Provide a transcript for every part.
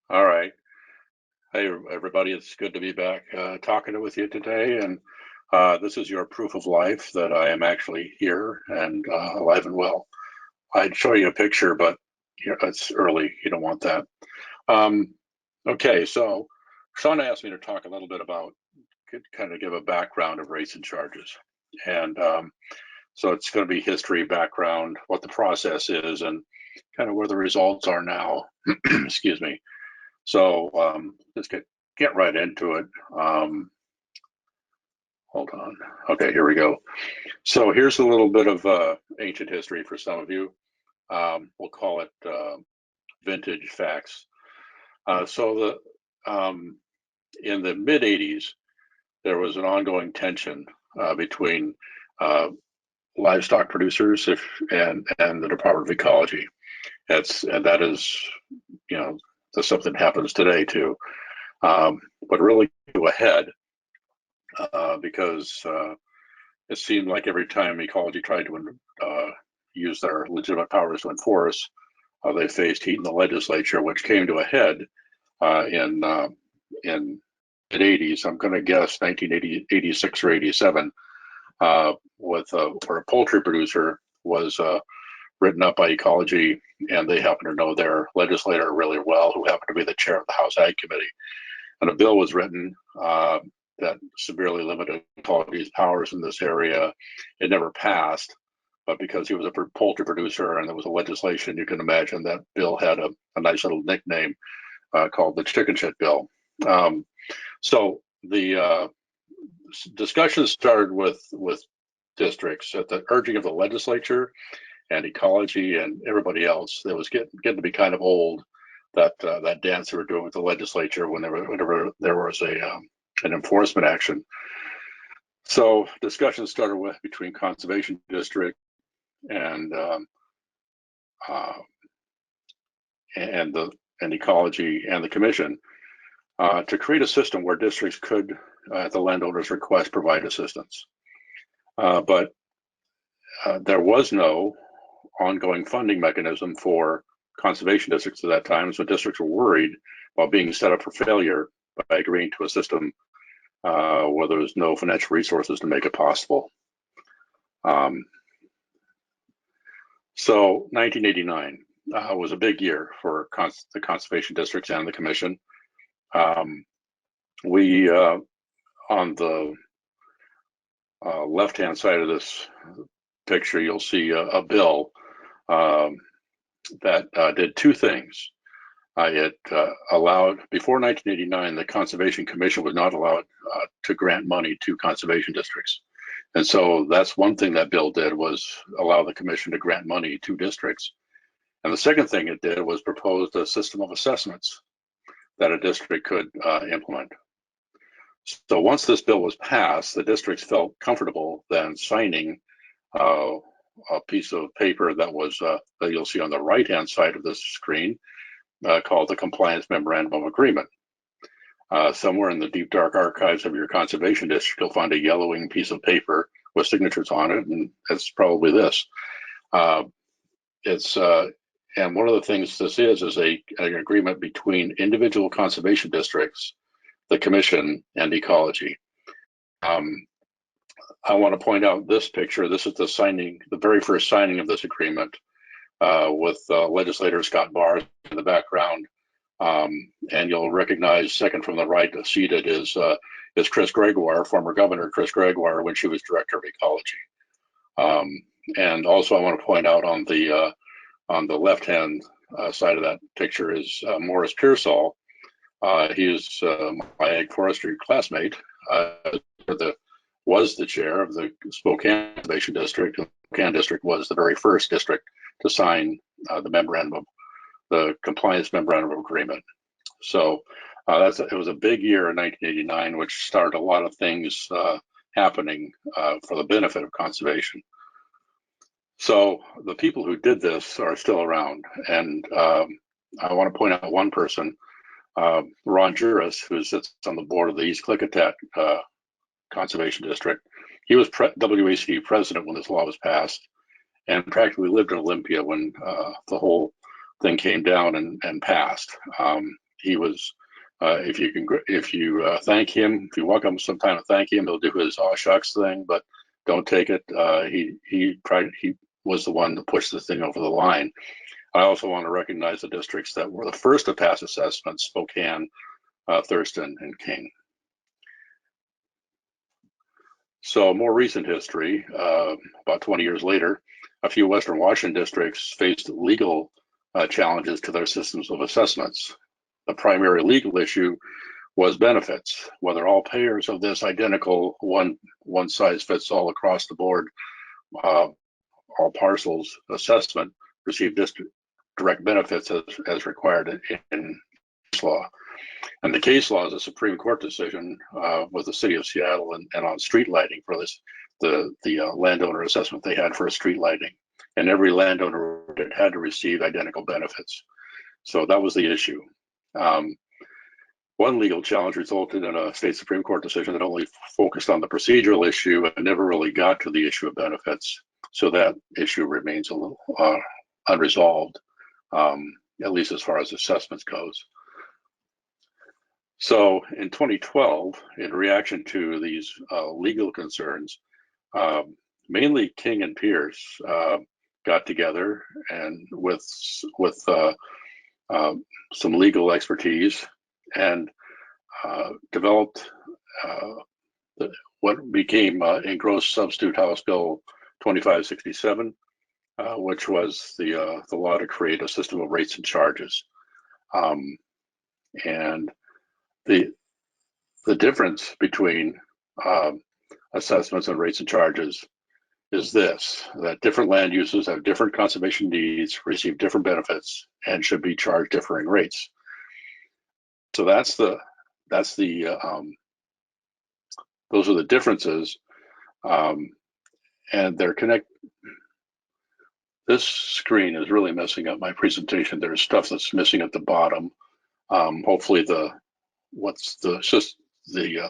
All right. Hey, everybody. It's good to be back talking with you today. And this is your proof of life that I am actually here and alive and well. I'd show you a picture, but it's early. You don't want that. Um, okay, so Sean asked me to talk a little bit about, kind of give a background of race and charges. And so it's going to be history, background, what the process is, and kind of where the results are now. Excuse me. So let's get right into it. Hold on. Okay, here we go. So here's a little bit of ancient history for some of you. We'll call it vintage facts. So in the mid 80s, there was an ongoing tension between uh, livestock producers and the Department of Ecology. That is, you know, that's something that happens today too. But really go ahead because it seemed like every time ecology tried to use their legitimate powers to enforce, they faced heat in the legislature, which came to a head in mid 80s. I'm going to guess 1986 or 87, where a poultry producer was written up by ecology, and they happen to know their legislator really well, who happened to be the chair of the House Ag Committee. And a bill was written that severely limited ecology's powers in this area. It never passed, but because he was a poultry producer and there was a legislation, you can imagine that bill had a nice little nickname called the chicken shit bill. So the discussion started with districts at the urging of the legislature and ecology and everybody else. That was getting to be kind of old. That dance they were doing with the legislature whenever there was an enforcement action. So discussions started between conservation district and uh, and ecology and the commission to create a system where districts could, at the landowner's request, provide assistance. But there was no ongoing funding mechanism for conservation districts at that time, so districts were worried about being set up for failure by agreeing to a system where there was no financial resources to make it possible. So 1989 was a big year for the conservation districts and the commission. We on the left-hand side of this picture, you'll see a bill that did two things. It allowed, before 1989, the Conservation Commission was not allowed to grant money to conservation districts. And so that's one thing that bill did, was allow the commission to grant money to districts. And the second thing it did was proposed a system of assessments that a district could implement. So once this bill was passed, the districts felt comfortable then signing a piece of paper that was that you'll see on the right-hand side of this screen, called the Compliance Memorandum of Agreement. Somewhere in the deep, dark archives of your conservation district, you'll find a yellowing piece of paper with signatures on it, and it's probably this. And one of the things this is an agreement between individual conservation districts, the commission, and ecology. I want to point out this picture. This is the very first signing of this agreement, with legislator Scott Barr in the background. And you'll recognize, second from the right, seated is Chris Gregoire, former Governor Chris Gregoire, when she was Director of Ecology. And also I want to point out on the left-hand side of that picture is Morris Pearsall. He is my ag forestry classmate, was the chair of the Spokane Conservation District. The Spokane District was the very first district to sign the Compliance Memorandum of Agreement. So it was a big year in 1989, which started a lot of things happening for the benefit of conservation. So the people who did this are still around, and I want to point out one person, Ron Juris, who sits on the board of the East Klickitat Conservation District. He was WACD president when this law was passed, and practically lived in Olympia when the whole thing came down and passed. he was, if you thank him, if you walk up sometime and thank him, he'll do his "aw shucks" thing, but don't take it. He was the one to push the thing over the line. I also want to recognize the districts that were the first to pass assessments: Spokane, Thurston, and King. So more recent history, about 20 years later, a few Western Washington districts faced legal challenges to their systems of assessments. The primary legal issue was benefits, whether all payers of this identical one size fits all across the board, all parcels assessment received direct benefits as required in case law. And the case law is a Supreme Court decision with the city of Seattle and on street lighting for this, the landowner assessment they had for street lighting. And every landowner had to receive identical benefits. So that was the issue. One legal challenge resulted in a state Supreme Court decision that only focused on the procedural issue and never really got to the issue of benefits. So that issue remains a little unresolved, at least as far as assessments goes. So in 2012, in reaction to these legal concerns, mainly King and Pierce got together and with some legal expertise and developed what became Engrossed Substitute House Bill 2567, which was the law to create a system of rates and charges. And the difference between assessments and rates and charges is this: that different land uses have different conservation needs, receive different benefits, and should be charged differing rates. So those are the differences, and they're connected. This screen is really messing up my presentation. There's stuff that's missing at the bottom. Hopefully the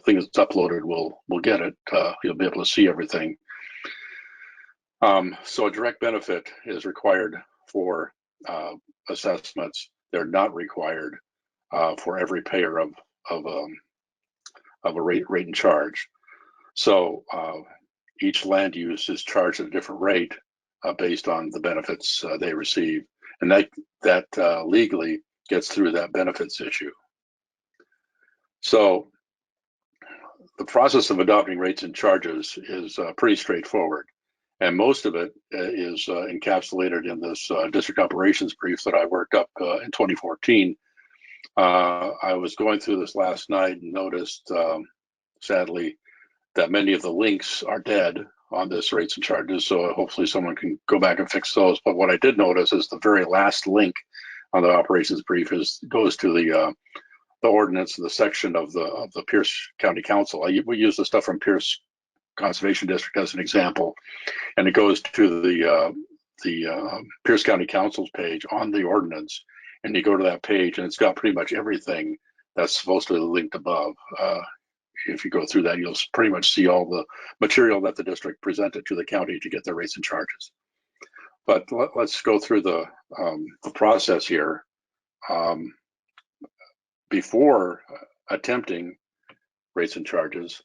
thing that's uploaded will get it. You'll be able to see everything. So a direct benefit is required for assessments. They're not required for every payer of a rate and charge. So each land use is charged at a different rate based on the benefits they receive, and that legally gets through that benefits issue. So the process of adopting rates and charges is pretty straightforward, and most of it is encapsulated in this district operations brief that I worked up in 2014. I was going through this last night and noticed, sadly, that many of the links are dead on this rates and charges, so hopefully someone can go back and fix those. But what I did notice is the very last link on the operations brief goes to the ordinance, the section of the Pierce County Council. We use the stuff from Pierce Conservation District as an example, and it goes to the Pierce County Council's page on the ordinance, and you go to that page and it's got pretty much everything that's supposed to be linked above. If you go through that, you'll pretty much see all the material that the district presented to the county to get their rates and charges. But let's go through the process here. Before attempting rates and charges,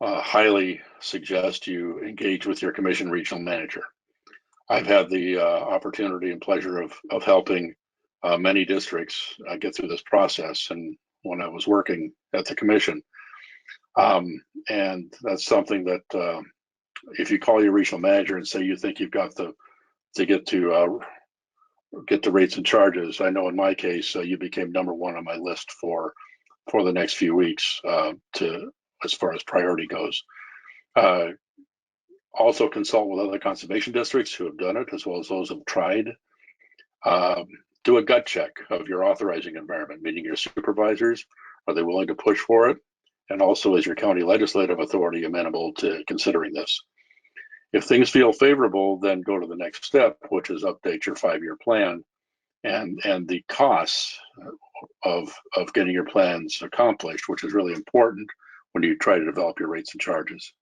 highly suggest you engage with your commission regional manager. I've had the opportunity and pleasure of helping many districts get through this process, and when I was working at the commission. And that's something that if you call your regional manager and say you think you've got to get the rates and charges, I know in my case you became #1 on my list for the next few weeks as far as priority goes. Also consult with other conservation districts who have done it, as well as those who have tried. Do a gut check of your authorizing environment, meaning your supervisors. Are they willing to push for it? And also, is your county legislative authority amenable to considering this? If things feel favorable, then go to the next step, which is update your 5-year plan and the costs of getting your plans accomplished, which is really important when you try to develop your rates and charges.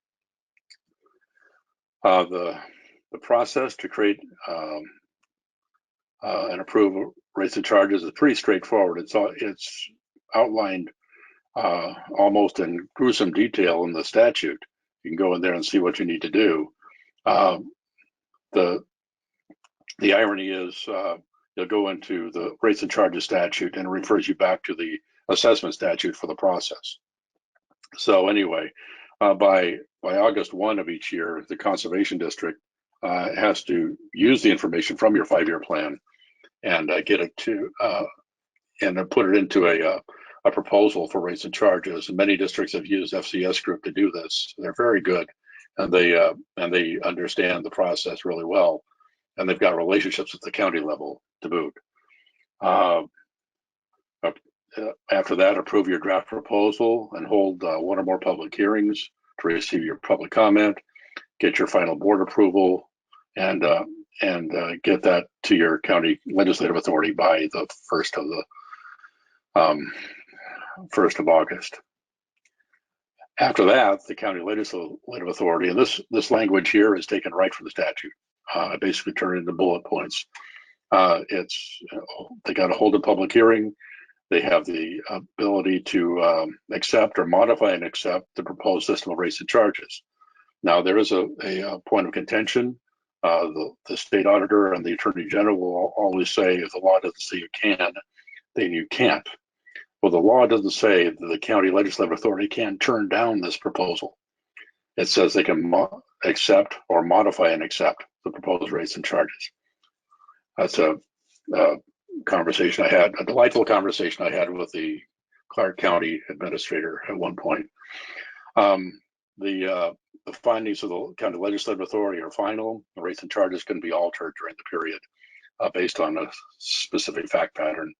The process to create and approve rates and charges is pretty straightforward. It's outlined almost in gruesome detail in the statute. You can go in there and see what you need to do. The irony is you'll go into the rates and charges statute and it refers you back to the assessment statute for the process. So anyway, by August 1 of each year, the conservation district has to use the information from your 5-year plan and get it to and put it into a proposal for rates and charges. And many districts have used FCS Group to do this. They're very good, and they understand the process really well, and they've got relationships at the county level to boot. After that, approve your draft proposal and hold one or more public hearings to receive your public comment, get your final board approval, and get that to your county legislative authority by the 1st of August. After that, the county legislative authority, and this language here is taken right from the statute. I basically turn it into bullet points. They got to hold a public hearing. They have the ability to accept or modify and accept the proposed system of rates and charges. Now, there is a point of contention. The state auditor and the attorney general will always say, if the law doesn't say you can, then you can't. Well, the law doesn't say that the county legislative authority can turn down this proposal. It says they can accept or modify and accept the proposed rates and charges. That's a conversation I had, a delightful conversation I had with the Clark County administrator at one point. The findings of the county legislative authority are final. The rates and charges can be altered during the period based on a specific fact pattern.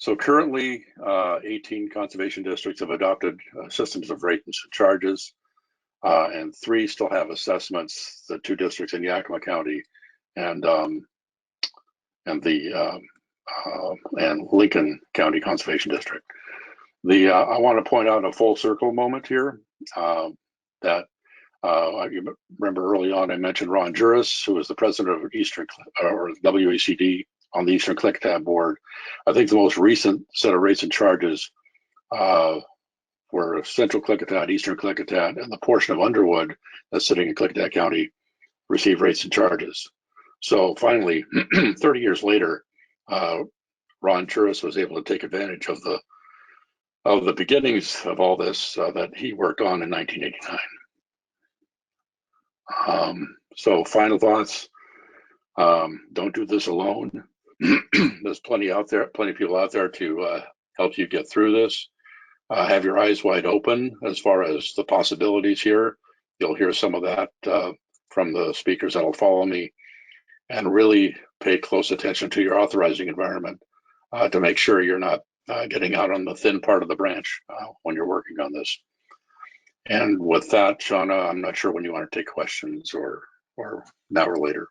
So currently, 18 conservation districts have adopted systems of rates and charges, and 3 still have assessments. The 2 districts in Yakima County and Lincoln County Conservation District. I want to point out a full circle moment here. That you remember early on, I mentioned Ron Juris, who was the president of Eastern or WACD on the Eastern Klickitat board. I think the most recent set of rates and charges were Central Klickitat, Eastern Klickitat, and the portion of Underwood that's sitting in Klickitat County received rates and charges. So finally, 30 years later, Ron Juris was able to take advantage of the beginnings of all this that he worked on in 1989. So final thoughts, don't do this alone. There's plenty of people out there to help you get through this. Have your eyes wide open as far as the possibilities here. You'll hear some of that from the speakers that'll follow me, and really pay close attention to your authorizing environment to make sure you're not getting out on the thin part of the branch when you're working on this. And with that, Shauna, I'm not sure when you want to take questions or now or later.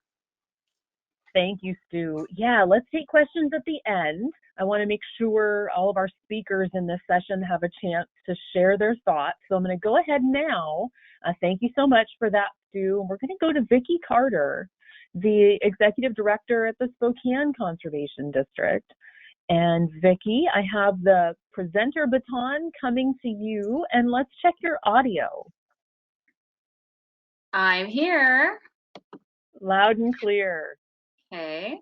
Thank you, Stu. Yeah, let's take questions at the end. I want to make sure all of our speakers in this session have a chance to share their thoughts. So I'm going to go ahead now. Thank you so much for that, Stu. We're going to go to Vicki Carter, the Executive Director at the Spokane Conservation District. And Vicki, I have the presenter baton coming to you, and let's check your audio. I'm here. Loud and clear. Okay.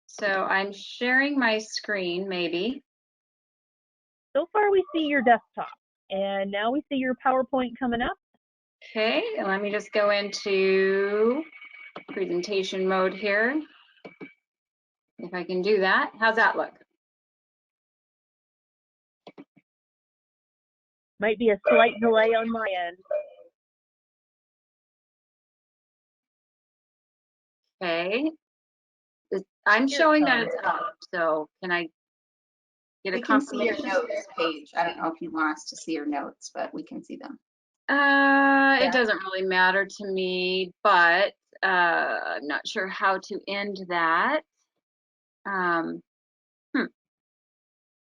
So I'm sharing my screen, maybe. So far we see your desktop, and now we see your PowerPoint coming up. Okay, and let me just go into presentation mode here. If I can do that. How's that look? Might be a slight delay on my end. Okay. I'm showing that it's up, so can I get a confirmation? We can see your notes page. I don't know if you want us to see your notes, but we can see them. It doesn't really matter to me, but I'm not sure how to end that.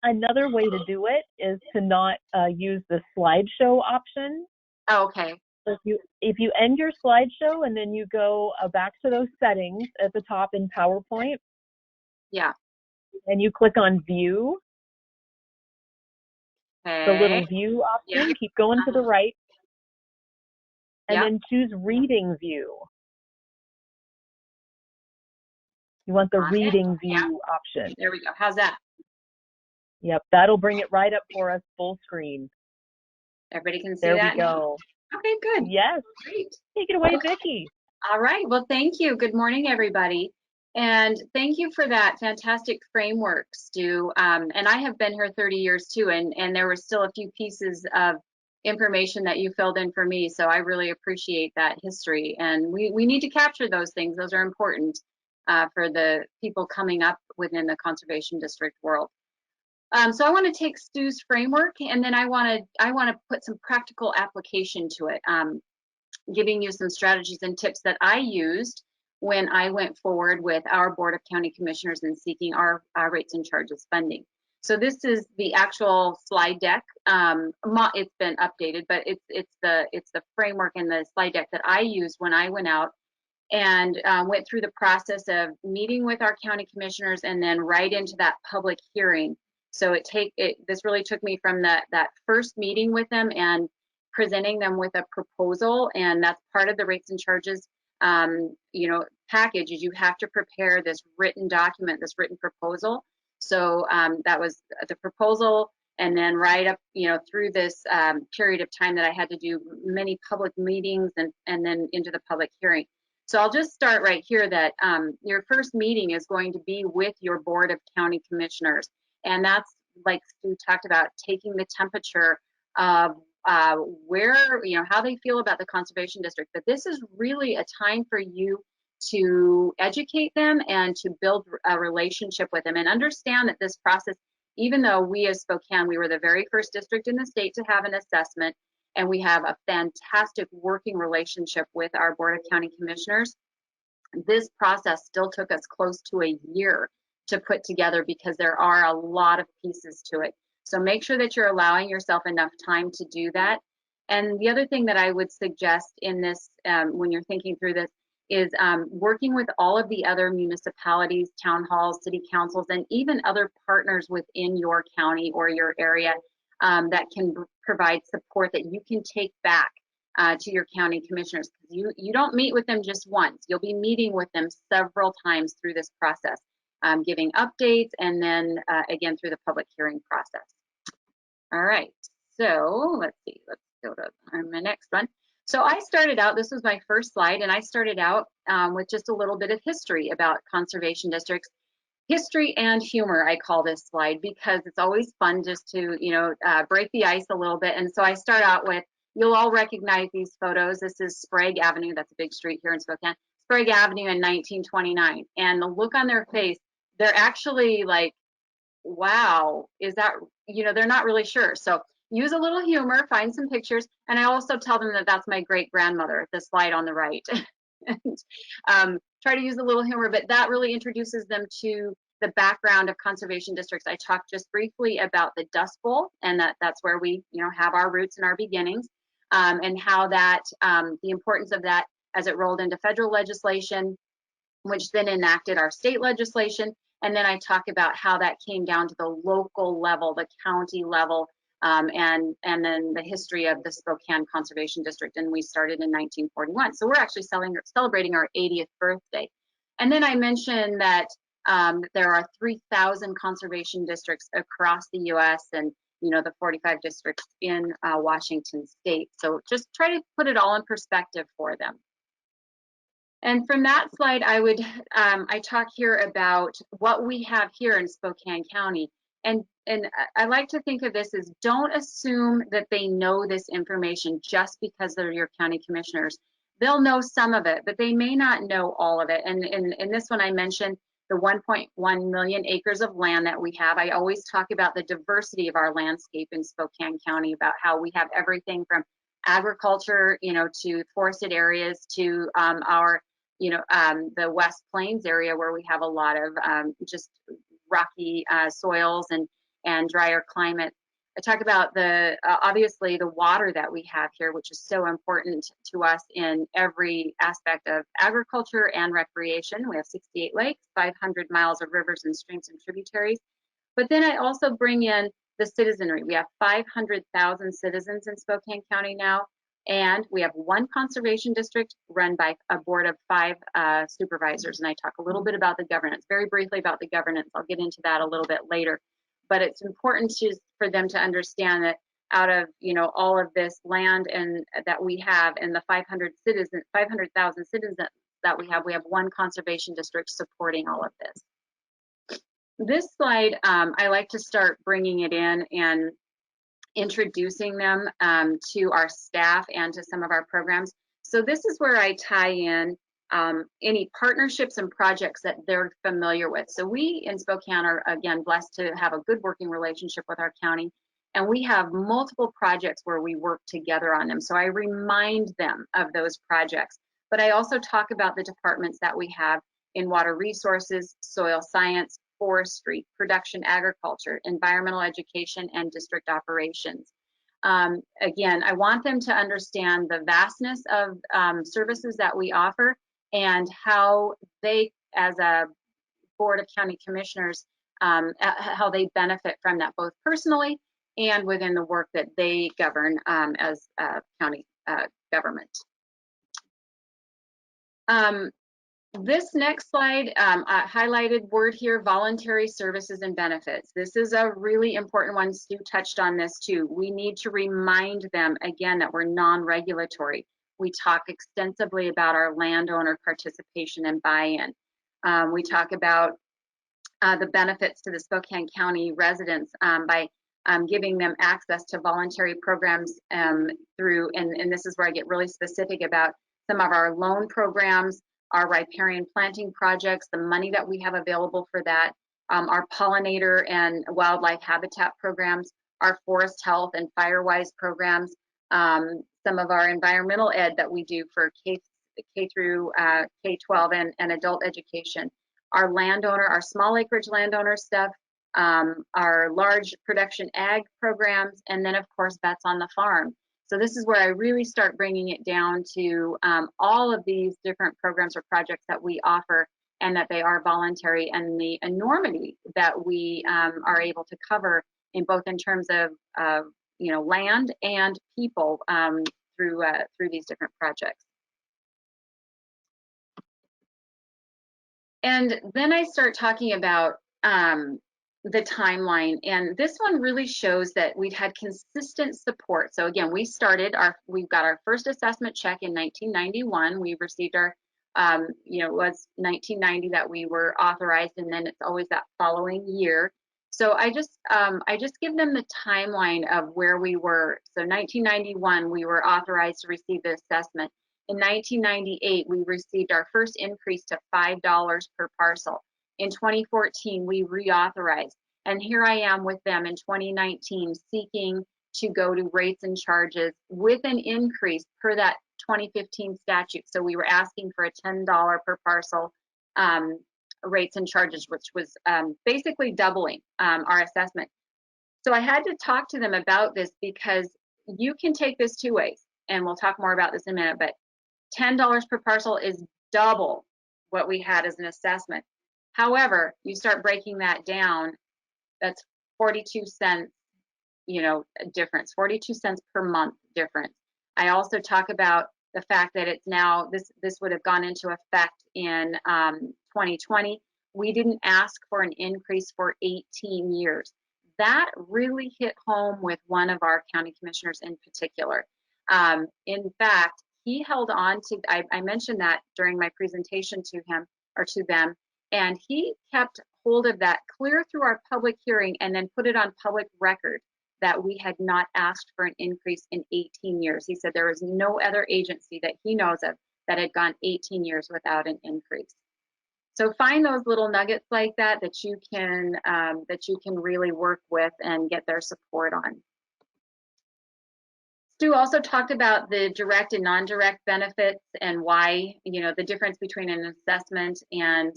Another way to do it is to not use the slideshow option. Oh, okay. So if you end your slideshow and then you go back to those settings at the top in PowerPoint. Yeah. And you click on View. Okay. The little View option. Yeah. Keep going to the right. And Yeah. then choose Reading View. You want the Reading View option. There we go. How's that? Yep, that'll bring it right up for us full screen. Everybody can see there that we go. now? Okay, good. Yes. Great. Take it away, Vicki. All right. Well, thank you. Good morning, everybody. And thank you for that fantastic framework, Stu. And I have been here 30 years too, and there were still a few pieces of information that you filled in for me. So I really appreciate that history. And we need to capture those things. Those are important for the people coming up within the Conservation District world. So I want to take Stu's framework, and then I want to put some practical application to it, giving you some strategies and tips that I used when I went forward with our Board of County Commissioners in seeking our rates and charges funding. So this is the actual slide deck. It's been updated, but it's the framework and the slide deck that I used when I went out and went through the process of meeting with our county commissioners and then right into that public hearing. So this really took me from that first meeting with them and presenting them with a proposal, and that's part of the rates and charges package. Is you have to prepare this written document, this written proposal. So that was the proposal, and then right up through this period of time that I had to do many public meetings and then into the public hearing. So I'll just start right here that your first meeting is going to be with your Board of County Commissioners. And that's, like Stu talked about, taking the temperature of where, how they feel about the Conservation District. But this is really a time for you to educate them and to build a relationship with them and understand that this process, even though we as Spokane, we were the very first district in the state to have an assessment, and we have a fantastic working relationship with our Board of County Commissioners, this process still took us close to a year to put together because there are a lot of pieces to it. So make sure that you're allowing yourself enough time to do that. And the other thing that I would suggest in this, when you're thinking through this, is working with all of the other municipalities, town halls, city councils, and even other partners within your county or your area that can provide support that you can take back to your county commissioners. You don't meet with them just once. You'll be meeting with them several times through this process, giving updates, and then again through the public hearing process. All right, so let's see, let's go to my next one. So I started out, this was my first slide, and I started out with just a little bit of history about conservation districts. History and humor, I call this slide, because it's always fun just to, break the ice a little bit. And so I start out with, you'll all recognize these photos. This is Sprague Avenue. That's a big street here in Spokane. Sprague Avenue in 1929. And the look on their face, they're actually like, wow, is that, they're not really sure. So use a little humor, find some pictures. And I also tell them that that's my great grandmother, the slide on the right. And try to use a little humor, but that really introduces them to the background of conservation districts. I talked just briefly about the Dust Bowl, and that's where we, have our roots and our beginnings, and how that, the importance of that as it rolled into federal legislation, which then enacted our state legislation. And then I talk about how that came down to the local level, the county level, and then the history of the Spokane Conservation District, and we started in 1941. So we're actually celebrating our 80th birthday. And then I mentioned that there are 3,000 conservation districts across the U.S. and the 45 districts in Washington State. So just try to put it all in perspective for them. And from that slide, I talk here about what we have here in Spokane County. And I like to think of this as, don't assume that they know this information just because they're your county commissioners. They'll know some of it, but they may not know all of it. And in this one, I mentioned the 1.1 million acres of land that we have. I always talk about the diversity of our landscape in Spokane County, about how we have everything from agriculture, to forested areas, to our, the West Plains area, where we have a lot of just rocky soils and drier climate. I talk about the obviously the water that we have here, which is so important to us in every aspect of agriculture and recreation. We have 68 lakes, 500 miles of rivers and streams and tributaries. But then I also bring in the citizenry. We have 500,000 citizens in Spokane County now, and we have one conservation district run by a board of 5 supervisors. And I talk a little bit about the governance, very briefly about the governance. I'll get into that a little bit later. But it's important for them to understand that out of all of this land and that we have, and the 500,000 citizens that we have one conservation district supporting all of this. This slide, I like to start bringing it in and introducing them to our staff and to some of our programs. So this is where I tie in any partnerships and projects that they're familiar with. So we in Spokane are, again, blessed to have a good working relationship with our county, and we have multiple projects where we work together on them. So I remind them of those projects, but I also talk about the departments that we have in water resources, soil science, forestry, production agriculture, environmental education, and district operations. Again, I want them to understand the vastness of services that we offer and how they, as a board of county commissioners, how they benefit from that, both personally and within the work that they govern as county government. This next slide, highlighted word here, voluntary services and benefits. This is a really important one. Stu touched on this too. We need to remind them again that we're non-regulatory. We talk extensively about our landowner participation and buy-in. We talk about the benefits to the Spokane County residents by giving them access to voluntary programs through, and this is where I get really specific about some of our loan programs, our riparian planting projects, the money that we have available for that, our pollinator and wildlife habitat programs, our forest health and firewise programs, some of our environmental ed that we do for K through K-12 and adult education, our landowner, our small acreage landowner stuff, our large production ag programs, and then of course Vets on the Farm. So this is where I really start bringing it down to all of these different programs or projects that we offer and that they are voluntary, and the enormity that we are able to cover in both in terms of land and people through these different projects. And then I start talking about the timeline, and this one really shows that we've had consistent support. So again, we've got our first assessment check in 1991. We received our, it was 1990 that we were authorized, and then it's always that following year. So I just give them the timeline of where we were. So 1991, we were authorized to receive the assessment. In 1998, we received our first increase to $5 per parcel. In 2014, we reauthorized, and here I am with them in 2019 seeking to go to rates and charges with an increase per that 2015 statute. So we were asking for a $10 per parcel rates and charges, which was basically doubling our assessment. So I had to talk to them about this because you can take this two ways, and we'll talk more about this in a minute, but $10 per parcel is double what we had as an assessment. However, you start breaking that down, that's 42 cents, difference, 42 cents per month difference. I also talk about the fact that it's now, this would have gone into effect in 2020. We didn't ask for an increase for 18 years. That really hit home with one of our county commissioners in particular. In fact, he held on to, I mentioned that during my presentation to him or to them, and he kept hold of that clear through our public hearing and then put it on public record that we had not asked for an increase in 18 years. He said there was no other agency that he knows of that had gone 18 years without an increase. So find those little nuggets like that that you can really work with and get their support on. Stu also talked about the direct and non-direct benefits and why, the difference between an assessment and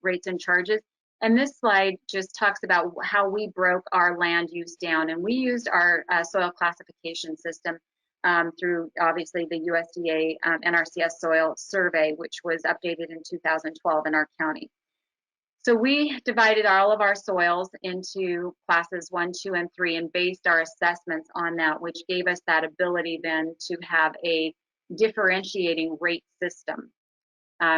rates and charges. And this slide just talks about how we broke our land use down. And we used our soil classification system through obviously the USDA NRCS soil survey, which was updated in 2012 in our county. So we divided all of our soils into classes 1, 2, and 3 and based our assessments on that, which gave us that ability then to have a differentiating rate system.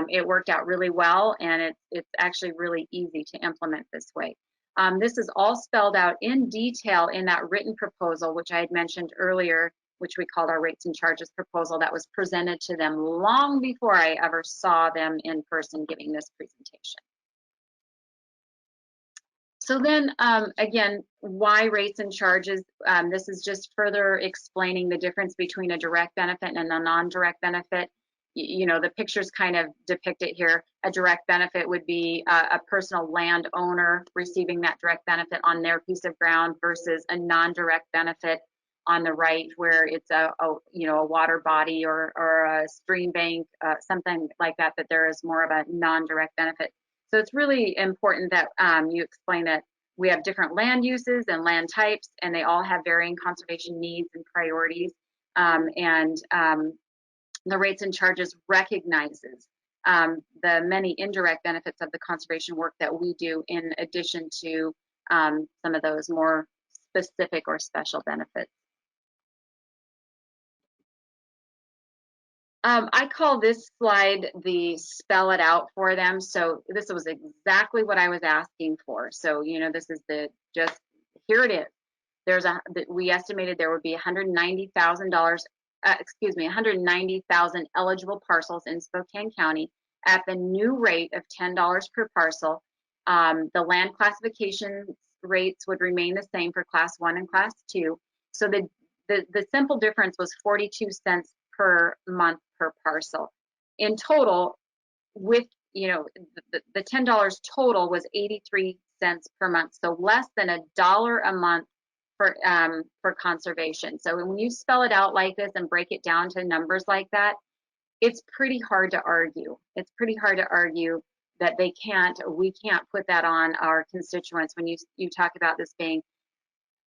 It worked out really well, and it's actually really easy to implement this way. This is all spelled out in detail in that written proposal, which I had mentioned earlier, which we called our rates and charges proposal, that was presented to them long before I ever saw them in person giving this presentation. So then, again, why rates and charges? This is just further explaining the difference between a direct benefit and a non-direct benefit. You know, the pictures kind of depict it here. A direct benefit would be a personal landowner receiving that direct benefit on their piece of ground versus a non-direct benefit on the right, where it's a water body or a stream bank, something like that, that there is more of a non-direct benefit. So it's really important that you explain that we have different land uses and land types, and they all have varying conservation needs and priorities. The rates and charges recognizes the many indirect benefits of the conservation work that we do, in addition to some of those more specific or special benefits. I call this slide the spell it out for them. So this was exactly what I was asking for. So, you know, this is just here it is. We estimated there would be $190,000 eligible parcels in Spokane County at the new rate of $10 per parcel. The land classification rates would remain the same for class 1 and class 2. So the simple difference was 42 cents per month per parcel. In total, with the $10 total was 83 cents per month, so less than $1 a month for conservation. So when you spell it out like this and break it down to numbers like that, it's pretty hard to argue. It's pretty hard to argue that we can't put that on our constituents. When you talk about this being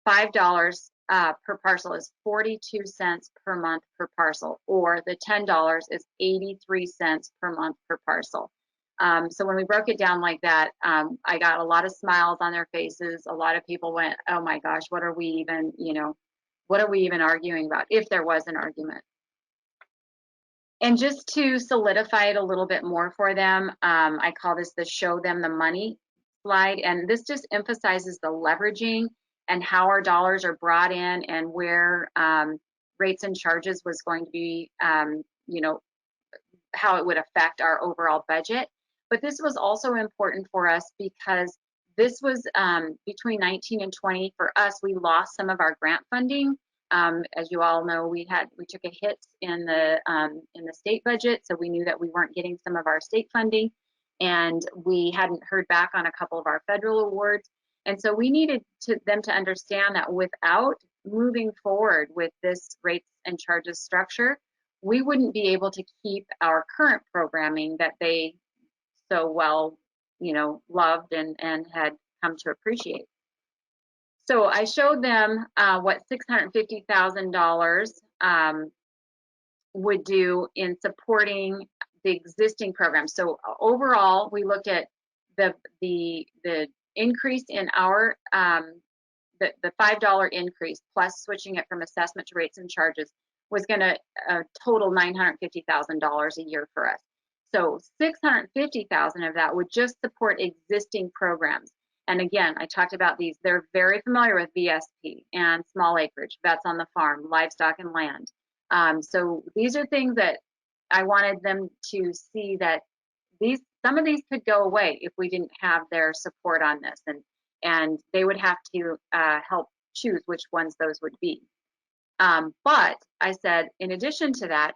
$5 per parcel is 42 cents per month per parcel, or the $10 is 83 cents per month per parcel. So when we broke it down like that, I got a lot of smiles on their faces. A lot of people went, "Oh my gosh, what are we even arguing about?" If there was an argument. And just to solidify it a little bit more for them, I call this the show them the money slide, and this just emphasizes the leveraging and how our dollars are brought in, and where rates and charges was going to be, how it would affect our overall budget. But this was also important for us because this was between 19 and 20. For us, we lost some of our grant funding. As you all know, we took a hit in the state budget, so we knew that we weren't getting some of our state funding, and we hadn't heard back on a couple of our federal awards. And so we needed them to understand that without moving forward with this rates and charges structure, we wouldn't be able to keep our current programming that they so well, loved and had come to appreciate. So I showed them what $650,000 would do in supporting the existing program. So overall, we looked at the increase in our the $5 increase plus switching it from assessment to rates and charges was going to total $950,000 a year for us. So $650,000 of that would just support existing programs. And again, I talked about these. They're very familiar with VSP and small acreage, vets on the farm, livestock and land. So these are things that I wanted them to see, that some of these could go away if we didn't have their support on this, and they would have to help choose which ones those would be. But I said, in addition to that,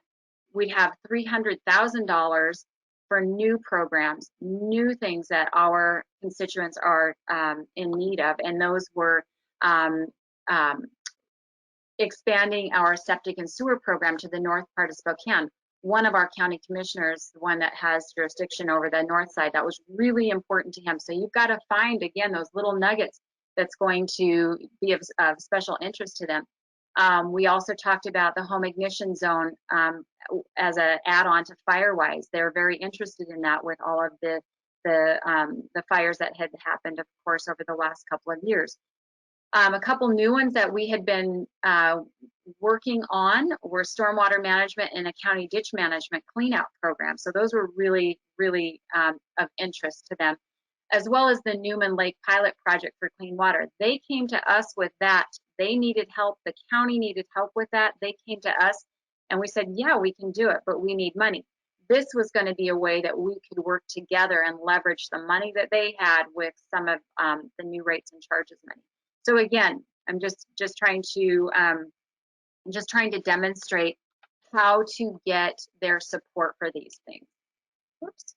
we'd have $300,000 for new programs, new things that our constituents are in need of, and those were expanding our septic and sewer program to the north part of Spokane. one of our county commissioners, the one that has jurisdiction over the north side, that was really important to him. So you've got to find, again, those little nuggets that's going to be of special interest to them. We also talked about the home ignition zone as an add-on to Firewise. They're very interested in that with all of the fires that had happened, of course, over the last couple of years. A couple new ones that we had been working on were stormwater management and a county ditch management cleanout program. So those were really, really of interest to them, as well as the Newman Lake pilot project for clean water. They came to us with that. They needed help. The county needed help with that. They came to us and we said, yeah, we can do it, but we need money. This was going to be a way that we could work together and leverage the money that they had with some of the new rates and charges money. So again, I'm just trying to demonstrate how to get their support for these things. Whoops.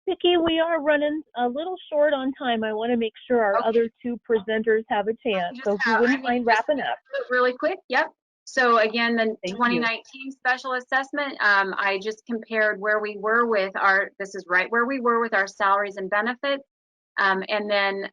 Vicki, we are running a little short on time. I want to make sure our other two presenters have a chance. So if you wouldn't mind wrapping up. Really quick, yep. So again, the 2019 special assessment, I just compared where we were with this is right where we were with our salaries and benefits. And then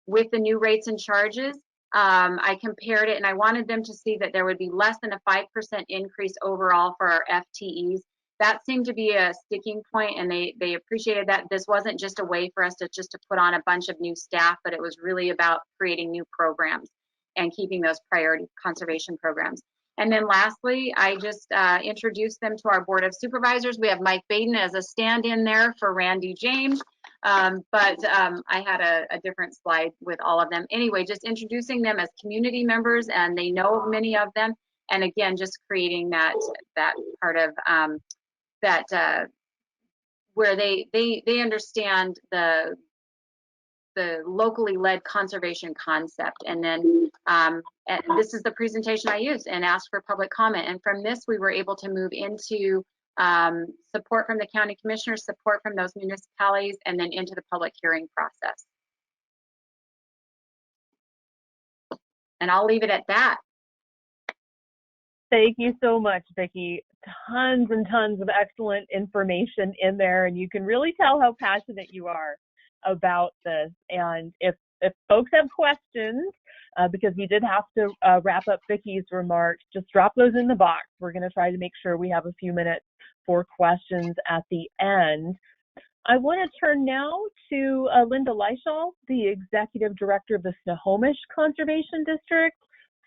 with the new rates and charges, I compared it and I wanted them to see that there would be less than a 5% increase overall for our FTEs. That seemed to be a sticking point, and they appreciated that. This wasn't just a way for us to put on a bunch of new staff, but it was really about creating new programs and keeping those priority conservation programs. And then lastly, I just introduced them to our Board of Supervisors. We have Mike Baden as a stand-in there for Randy James, but I had a different slide with all of them. Anyway, just introducing them as community members, and they know many of them. And again, just creating that part of where they understand the locally led conservation concept. And then this is the presentation I used and asked for public comment. And from this, we were able to move into support from the county commissioners, support from those municipalities, and then into the public hearing process. And I'll leave it at that. Thank you so much, Vicki. Tons and tons of excellent information in there, and you can really tell how passionate you are about this. And if folks have questions, because we did have to wrap up Vicki's remarks, just drop those in the box. We're going to try to make sure we have a few minutes for questions at the end. I want to turn now to Linda Lyshall, the Executive Director of the Snohomish Conservation District,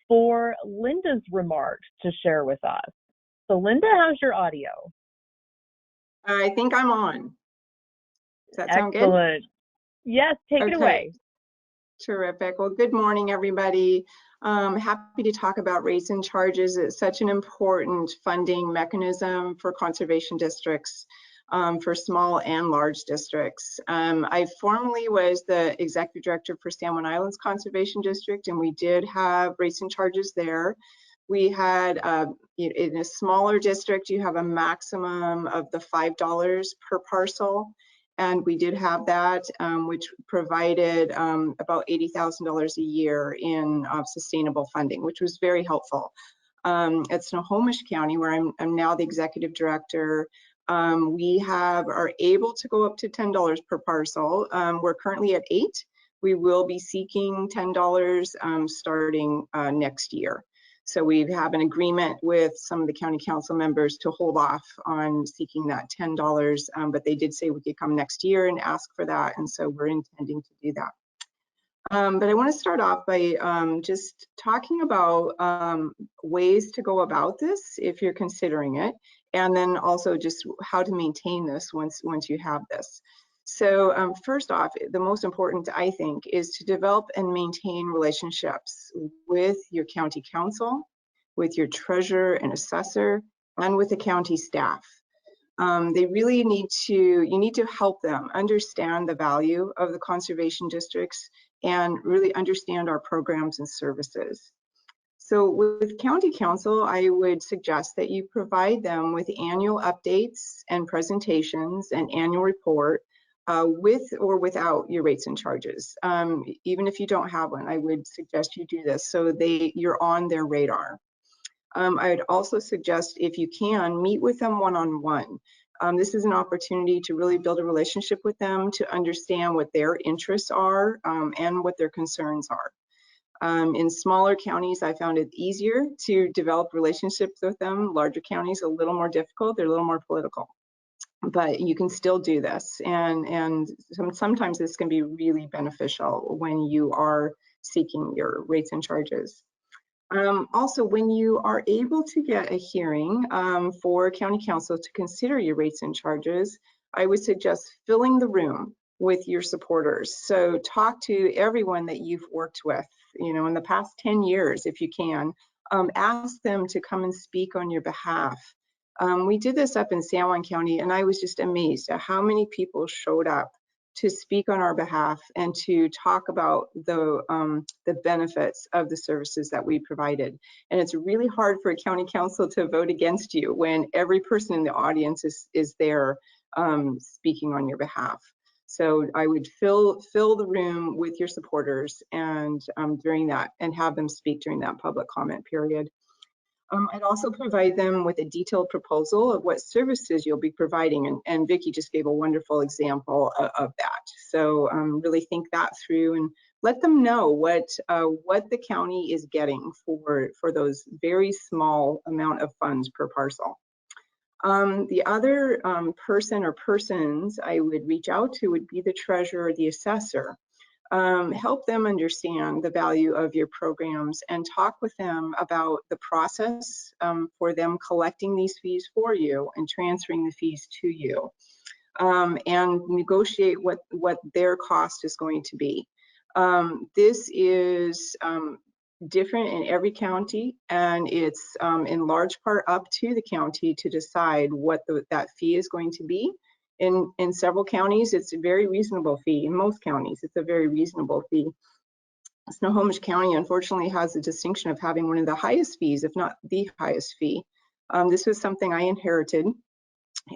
for Linda's remarks to share with us. So Linda, how's your audio? I think I'm on. Does that sound good? Excellent. Yes, take it away. Terrific. Well, good morning, everybody. Happy to talk about rates and charges. It's such an important funding mechanism for conservation districts, for small and large districts. I formerly was the Executive Director for San Juan Islands Conservation District, and we did have rates and charges there. We had, in a smaller district, you have a maximum of the $5 per parcel. And we did have that, which provided about $80,000 a year in sustainable funding, which was very helpful. At Snohomish County, where I'm now the Executive Director, we are able to go up to $10 per parcel. We're currently at $8. We will be seeking $10 starting next year. So we have an agreement with some of the county council members to hold off on seeking that $10, but they did say we could come next year and ask for that, and so we're intending to do that. But I want to start off by just talking about ways to go about this if you're considering it, and then also just how to maintain this once you have this. So first off, the most important, I think, is to develop and maintain relationships with your county council, with your treasurer and assessor, and with the county staff. They really you need to help them understand the value of the conservation districts and really understand our programs and services. So with county council, I would suggest that you provide them with annual updates and presentations and annual report with or without your rates and charges. Even if you don't have one, I would suggest you do this so you're on their radar. I would also suggest, if you can, meet with them one-on-one. This is an opportunity to really build a relationship with them, to understand what their interests are and what their concerns are. In smaller counties, I found it easier to develop relationships with them. Larger counties, a little more difficult. They're a little more political, but you can still do this. And sometimes this can be really beneficial when you are seeking your rates and charges. Also, when you are able to get a hearing for county council to consider your rates and charges, I would suggest filling the room with your supporters. So talk to everyone that you've worked with, in the past 10 years, if you can. Ask them to come and speak on your behalf. We did this up in San Juan County, and I was just amazed at how many people showed up to speak on our behalf and to talk about the benefits of the services that we provided. And it's really hard for a county council to vote against you when every person in the audience is there speaking on your behalf. So I would fill the room with your supporters and during that, and have them speak during that public comment period. I'd also provide them with a detailed proposal of what services you'll be providing, and Vicki just gave a wonderful example of that. So really think that through and let them know what the county is getting for those very small amount of funds per parcel. The other person or persons I would reach out to would be the treasurer or the assessor. Help them understand the value of your programs and talk with them about the process for them collecting these fees for you and transferring the fees to you, and negotiate what their cost is going to be. This is different in every county, and it's in large part up to the county to decide what that fee is going to be. In several counties, it's a very reasonable fee. In most counties, it's a very reasonable fee. Snohomish County, unfortunately, has the distinction of having one of the highest fees, if not the highest fee. This was something I inherited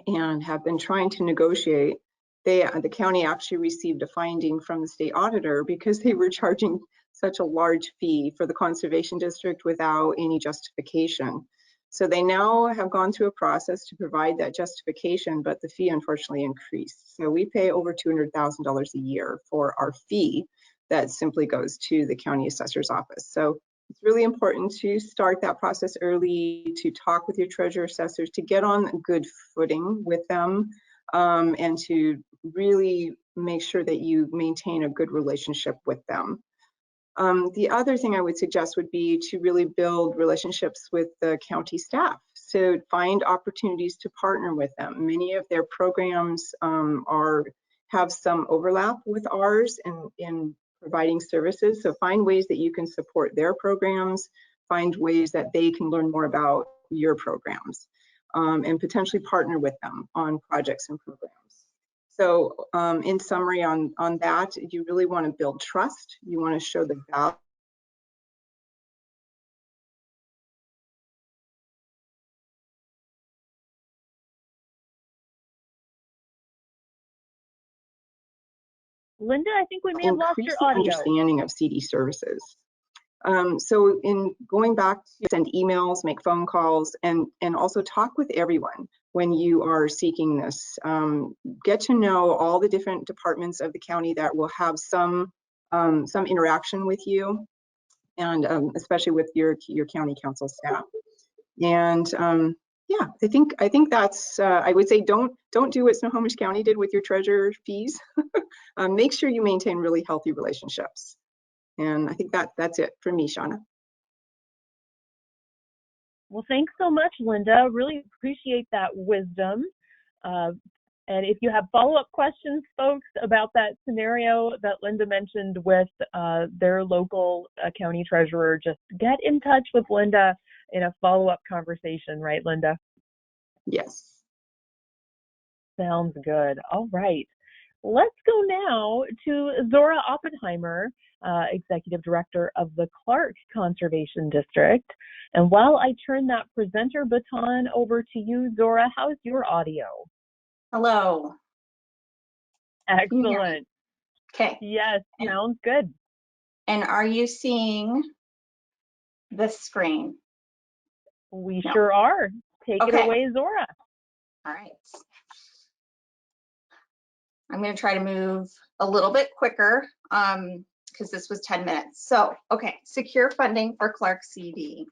and have been trying to negotiate. The county actually received a finding from the state auditor because they were charging such a large fee for the conservation district without any justification. So they now have gone through a process to provide that justification, but the fee unfortunately increased. So we pay over $200,000 a year for our fee that simply goes to the county assessor's office. So it's really important to start that process early, to talk with your treasurer assessors, to get on a good footing with them, and to really make sure that you maintain a good relationship with them. The other thing I would suggest would be to really build relationships with the county staff. So find opportunities to partner with them. Many of their programs have some overlap with ours in providing services. So find ways that you can support their programs, find ways that they can learn more about your programs, and potentially partner with them on projects and programs. So in summary on that, you really want to build trust. You want to show the value. Linda, I think we may have lost your Increase the audio. understanding of CD services. So in going back to send emails, make phone calls, and also talk with everyone when you are seeking this. Get to know all the different departments of the county that will have some interaction with you, and especially with your county council staff. And yeah, I think that's I would say don't do what Snohomish County did with your treasurer fees. Make sure you maintain really healthy relationships. And I think that's it for me, Shauna. Well, thanks so much, Linda. Really appreciate that wisdom. And if you have follow-up questions, folks, about that scenario that Linda mentioned with their local county treasurer, just get in touch with Linda in a follow-up conversation, right, Linda? Yes. Sounds good. All right. Let's go now to Zorah Oppenheimer, Executive Director of the Clark Conservation District. And while I turn that presenter baton over to you, Zorah, how's your audio? Hello. Excellent. Okay. Yes, sounds good. And are you seeing the screen? We No. sure are. Take it Okay. away, Zorah. All right. I'm going to try to move a little bit quicker because this was 10 minutes. So, okay, secure funding for Clark CD.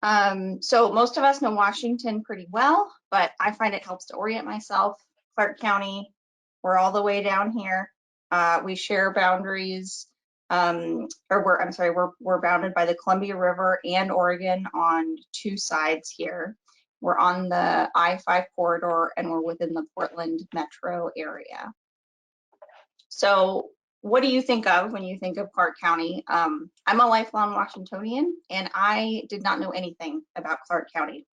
So most of us know Washington pretty well, but I find it helps to orient myself. Clark County, we're all the way down here. We share boundaries, we're bounded by the Columbia River and Oregon on two sides here. We're on the I-5 corridor and we're within the Portland metro area. So what do you think of when you think of Clark County? I'm a lifelong Washingtonian and I did not know anything about Clark County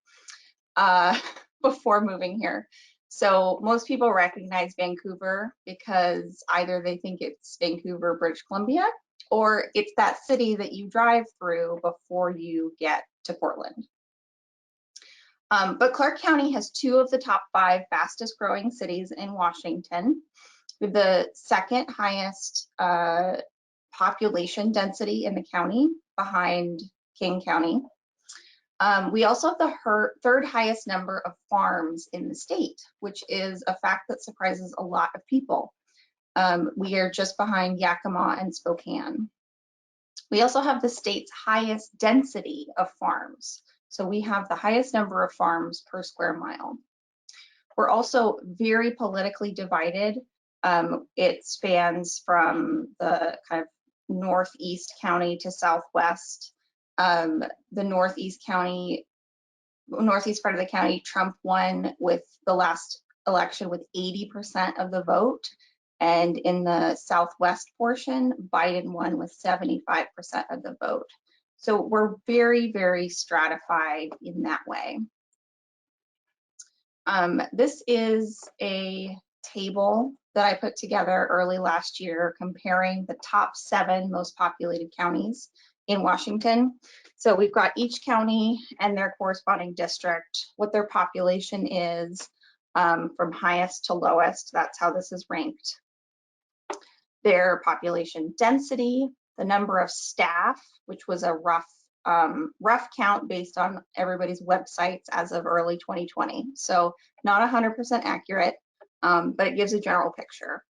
before moving here. So most people recognize Vancouver because either they think it's Vancouver, British Columbia, or it's that city that you drive through before you get to Portland. But Clark County has two of the top 5 fastest growing cities in Washington. We have the second highest population density in the county behind King County. We also have the third highest number of farms in the state, which is a fact that surprises a lot of people. We are just behind Yakima and Spokane. We also have the state's highest density of farms. So we have the highest number of farms per square mile. We're also very politically divided. It spans from the kind of northeast county to southwest. The northeast part of the county, Trump won with the last election with 80% of the vote. And in the southwest portion, Biden won with 75% of the vote. So we're very, very stratified in that way. This is a table that I put together early last year comparing the top 7 most populated counties in Washington. So we've got each county and their corresponding district, what their population is from highest to lowest. That's how this is ranked. Their population density, the number of staff, which was a rough count based on everybody's websites as of early 2020. So not 100% accurate, but it gives a general picture.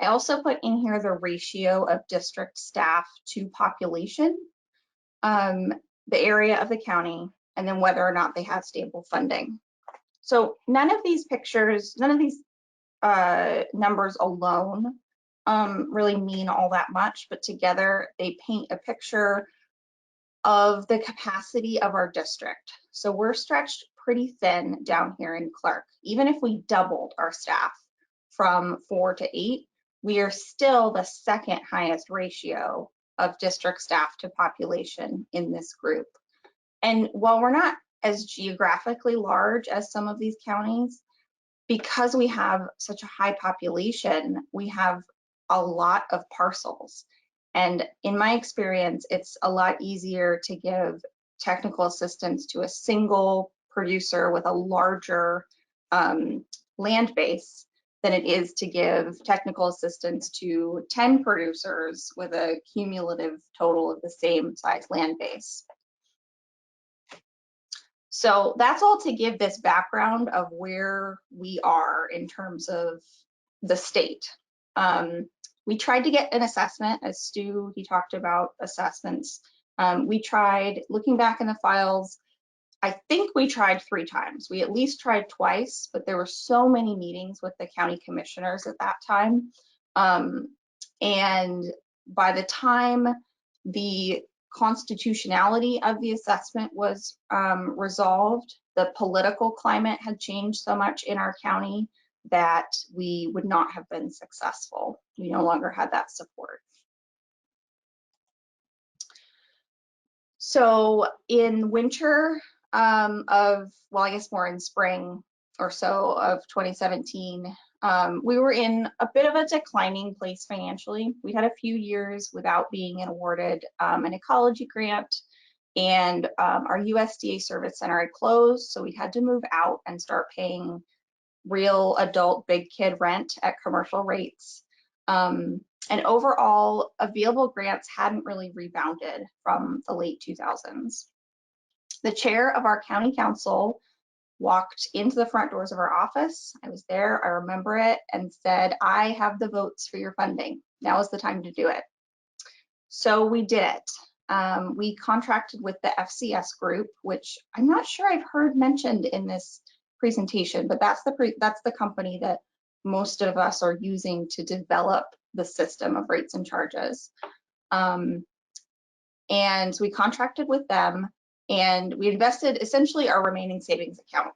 I also put in here the ratio of district staff to population, the area of the county, and then whether or not they have stable funding. So none of these pictures, none of these numbers alone really mean all that much, but together they paint a picture of the capacity of our district. So we're stretched pretty thin down here in Clark. Even if we doubled our staff from 4 to 8, we are still the second highest ratio of district staff to population in this group. And while we're not as geographically large as some of these counties, because we have such a high population, we have a lot of parcels. And in my experience, it's a lot easier to give technical assistance to a single producer with a larger land base than it is to give technical assistance to 10 producers with a cumulative total of the same size land base. So that's all to give this background of where we are in terms of the state. We tried to get an assessment, as Stu, he talked about assessments. We tried, looking back in the files, I think we tried 3 times. We at least tried twice, but there were so many meetings with the county commissioners at that time. And by the time the constitutionality of the assessment was resolved, the political climate had changed so much in our county that we would not have been successful. We no longer had that support. So in winter well, I guess more in spring or so of 2017, we were in a bit of a declining place financially. We had a few years without being awarded an ecology grant, and our USDA service center had closed, so we had to move out and start paying real adult big kid rent at commercial rates. And And overall, available grants hadn't really rebounded from the late 2000s. The chair of our county council walked into the front doors of our office. I was there, I remember it, and said, I have the votes for your funding. Now is the time to do it. So we did it. We contracted with the FCS group, which I'm not sure I've heard mentioned in this presentation, but that's the company that most of us are using to develop the system of rates and charges. And we contracted with them, and we invested essentially our remaining savings account.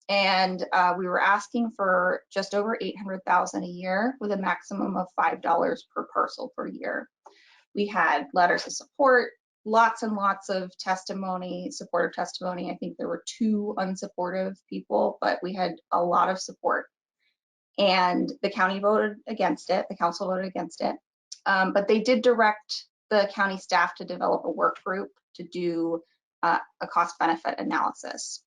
And we were asking for just over $800,000 a year with a maximum of $5 per parcel per year. We had letters of support, lots and lots of testimony, supportive testimony. I think there were 2 unsupportive people, but we had a lot of support. And the county voted against it, the council voted against it. But they did direct the county staff to develop a work group to do a cost benefit analysis.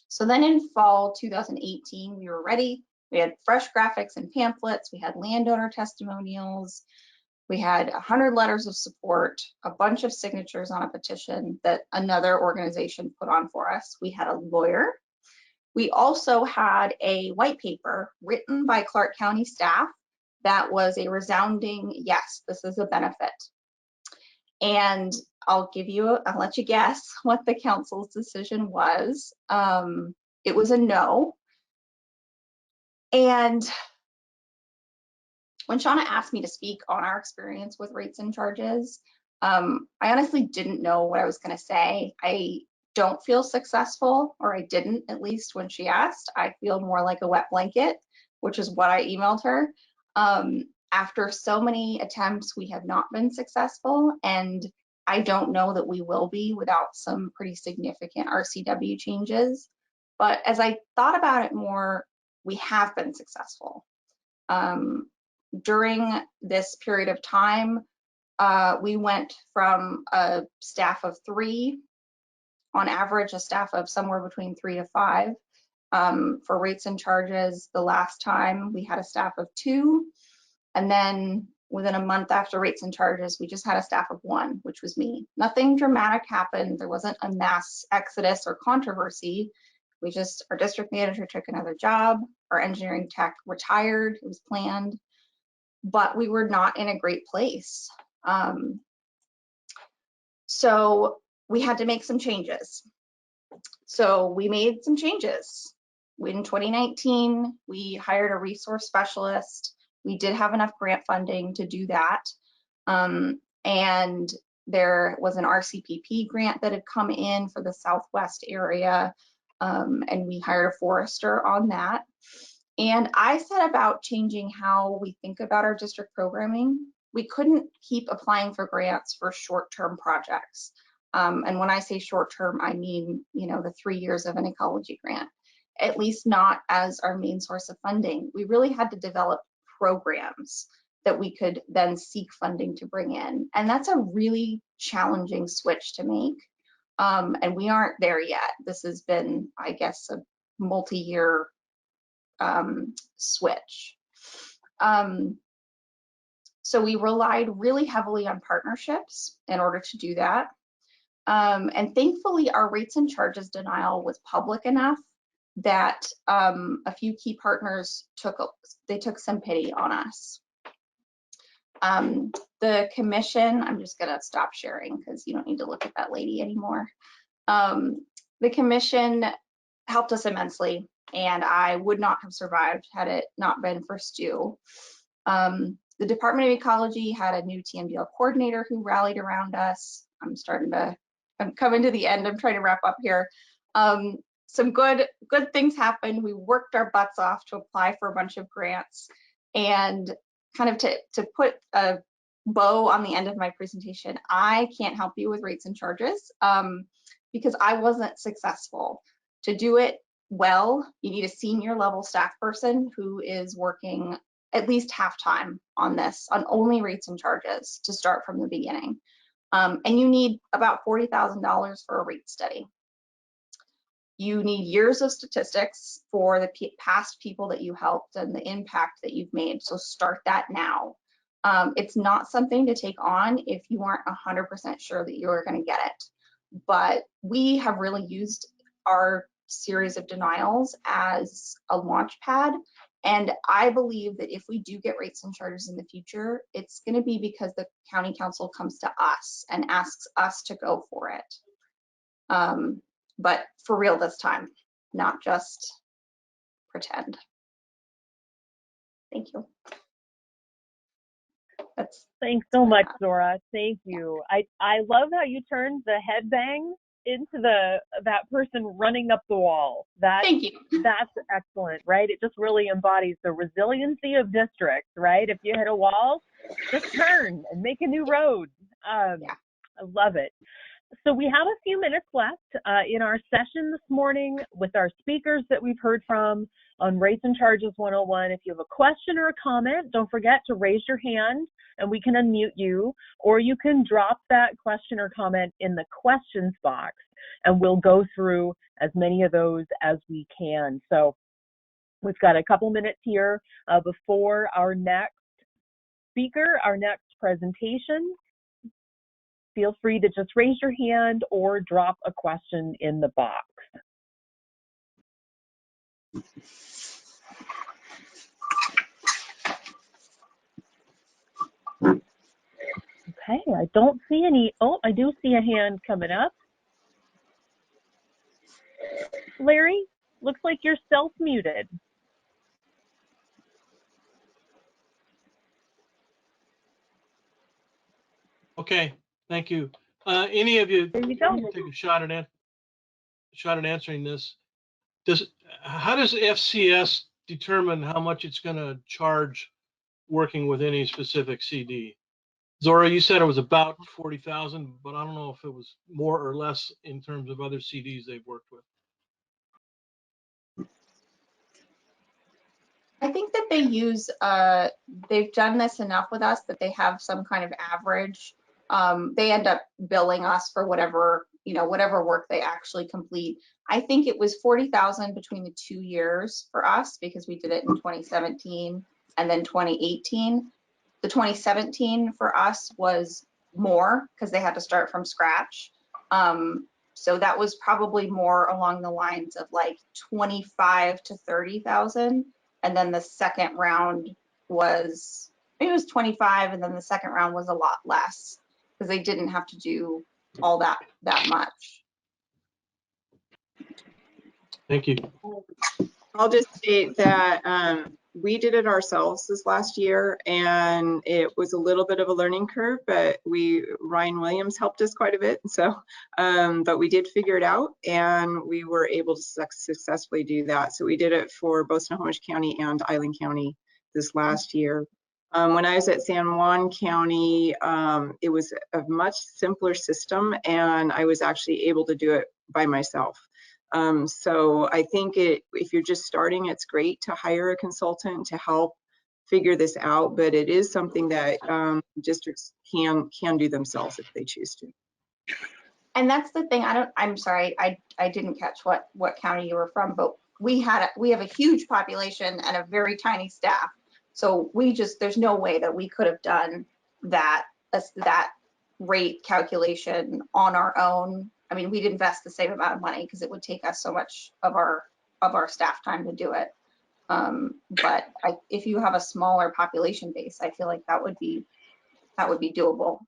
So then in fall 2018, we were ready. We had fresh graphics and pamphlets. We had landowner testimonials. We had 100 letters of support, a bunch of signatures on a petition that another organization put on for us. We had a lawyer. We also had a white paper written by Clark County staff that was a resounding, yes, this is a benefit. And I'll let you guess what the council's decision was. It was a no. And when Shauna asked me to speak on our experience with rates and charges, I honestly didn't know what I was going to say. I don't feel successful, or I didn't, at least when she asked. I feel more like a wet blanket, which is what I emailed her. After so many attempts, we have not been successful, and I don't know that we will be without some pretty significant RCW changes. But as I thought about it more, we have been successful. During this period of time, we went from a staff of 3, on average, a staff of somewhere between 3 to 5. For rates and charges, the last time we had a staff of 2. And then within a month after rates and charges, we just had a staff of 1, which was me. Nothing dramatic happened. There wasn't a mass exodus or controversy. Our district manager took another job. Our engineering tech retired. It was planned. But we were not in a great place. So we had to make some changes. So we made some changes. In 2019, we hired a resource specialist. We did have enough grant funding to do that. And there was an RCPP grant that had come in for the Southwest area. And we hired a forester on that. And I set about changing how we think about our district programming. We couldn't keep applying for grants for short-term projects. And when I say short-term, I mean, the 3 years of an ecology grant, at least not as our main source of funding. We really had to develop programs that we could then seek funding to bring in. And that's a really challenging switch to make. And we aren't there yet. This has been, I guess, a multi-year switch. So we relied really heavily on partnerships in order to do that. And thankfully, our rates and charges denial was public enough that a few key partners took some pity on us. The commission, I'm just gonna stop sharing because you don't need to look at that lady anymore. The commission helped us immensely, and I would not have survived had it not been for Stu. The Department of Ecology had a new TMDL coordinator who rallied around us. I'm coming to the end. I'm trying to wrap up here. Some good things happened. We worked our butts off to apply for a bunch of grants, and kind of to put a bow on the end of my presentation, I can't help you with rates and charges because I wasn't successful. To do it well, you need a senior level staff person who is working at least half-time on this, on only rates and charges to start from the beginning. And you need about $40,000 for a rate study. You need years of statistics for the past people that you helped and the impact that you've made. So start that now. It's not something to take on if you aren't 100% sure that you're going to get it. But we have really used our series of denials as a launch pad. And I believe that if we do get rates and charges in the future, it's going to be because the county council comes to us and asks us to go for it. But for real this time, not just pretend. Thank you. Thanks so much, Zorah. Thank you. I love how you turned the headbang into that person running up the wall. Thank you. That's excellent, right? It just really embodies the resiliency of districts, right? If you hit a wall, just turn and make a new road. I love it. So we have a few minutes left in our session this morning with our speakers that we've heard from on Rates and Charges 101. If you have a question or a comment, don't forget to raise your hand and we can unmute you, or you can drop that question or comment in the questions box and we'll go through as many of those as we can. So we've got a couple minutes here before our next speaker, our next presentation. Feel free to just raise your hand or drop a question in the box. Okay, I don't see any. Oh, I do see a hand coming up. Larry, looks like you're self-muted. Okay, thank you. Any of you, There you go. take a shot at answering this. How does FCS determine how much it's going to charge working with any specific CD? Zorah, you said it was about 40,000, but I don't know if it was more or less in terms of other CDs they've worked with. I think that they use, they've done this enough with us that they have some kind of average. They end up billing us for whatever, whatever work they actually complete. I think it was 40,000 between the 2 years for us because we did it in 2017 and then 2018. The 2017 for us was more because they had to start from scratch. So that was probably more along the lines of like 25 to 30,000. And then the second round was, it was 25, and then the second round was a lot less because they didn't have to do all that much. Thank you. I'll just state that we did it ourselves this last year, and it was a little bit of a learning curve, but Ryan Williams helped us quite a bit. So, but we did figure it out, and we were able to successfully do that. So we did it for both Snohomish County and Island County this last year. When I was at San Juan County, it was a much simpler system, and I was actually able to do it by myself. So I think if you're just starting, it's great to hire a consultant to help figure this out, but it is something that districts can do themselves if they choose to. And that's the thing. I'm sorry, I didn't catch what county you were from, but we have a huge population and a very tiny staff. So there's no way that we could have done that rate calculation on our own. I mean, we'd invest the same amount of money because it would take us so much of our staff time to do it. But if you have a smaller population base, I feel like that would be doable.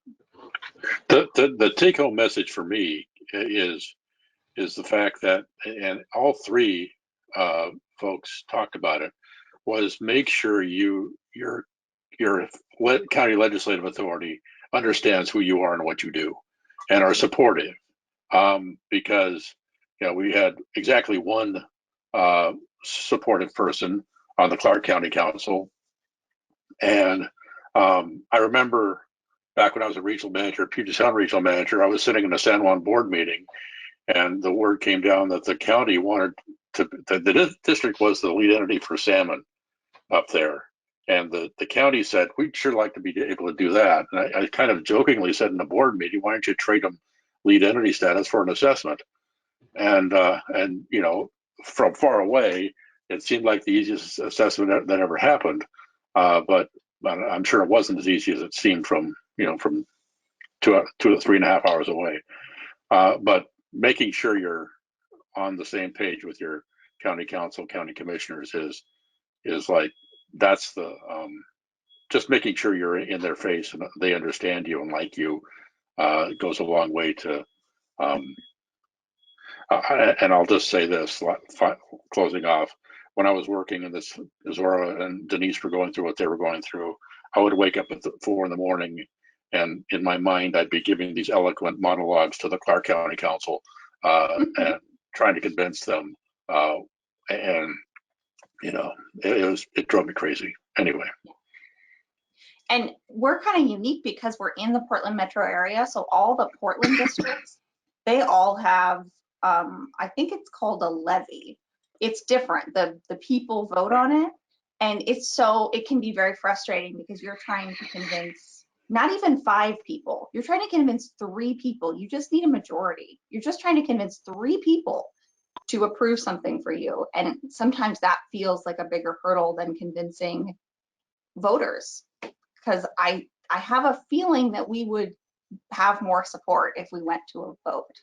The take-home message for me is the fact that, and all three folks talked about it, was make sure your county legislative authority understands who you are and what you do, and are supportive. Because we had exactly one supportive person on the Clark County Council, and I remember back when I was a regional manager, Puget Sound regional manager, I was sitting in a San Juan board meeting, and the word came down that the county wanted the district was the lead entity for salmon up there, and the county said, we'd sure like to be able to do that. And I kind of jokingly said in the board meeting, why don't you trade them lead entity status for an assessment? And from far away, it seemed like the easiest assessment that ever happened. But I'm sure it wasn't as easy as it seemed from, from 2 to 3.5 hours away. But making sure you're on the same page with your county council, county commissioners is like, that's the, just making sure you're in their face and they understand you and like you, goes a long way to, and I'll just say this, closing off, when I was working in this, Zorah and Denise were going through what they were going through, I would wake up at 4 in the morning, and in my mind, I'd be giving these eloquent monologues to the Clark County Council, and trying to convince them, and it drove me crazy. Anyway. And we're kind of unique because we're in the Portland metro area. So all the Portland districts, they all have, I think it's called a levy. It's different. The people vote on it. And it can be very frustrating because you're trying to convince not even 5 people. You're trying to convince 3 people. You just need a majority. You're just trying to convince 3 people to approve something for you. And sometimes that feels like a bigger hurdle than convincing voters. Because I have a feeling that we would have more support if we went to a vote,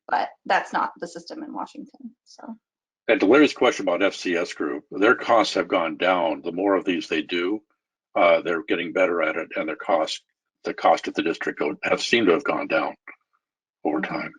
but that's not the system in Washington. So. And to Larry's question about FCS group, their costs have gone down. The more of these they do, they're getting better at it, and the cost of the district have seemed to have gone down over time.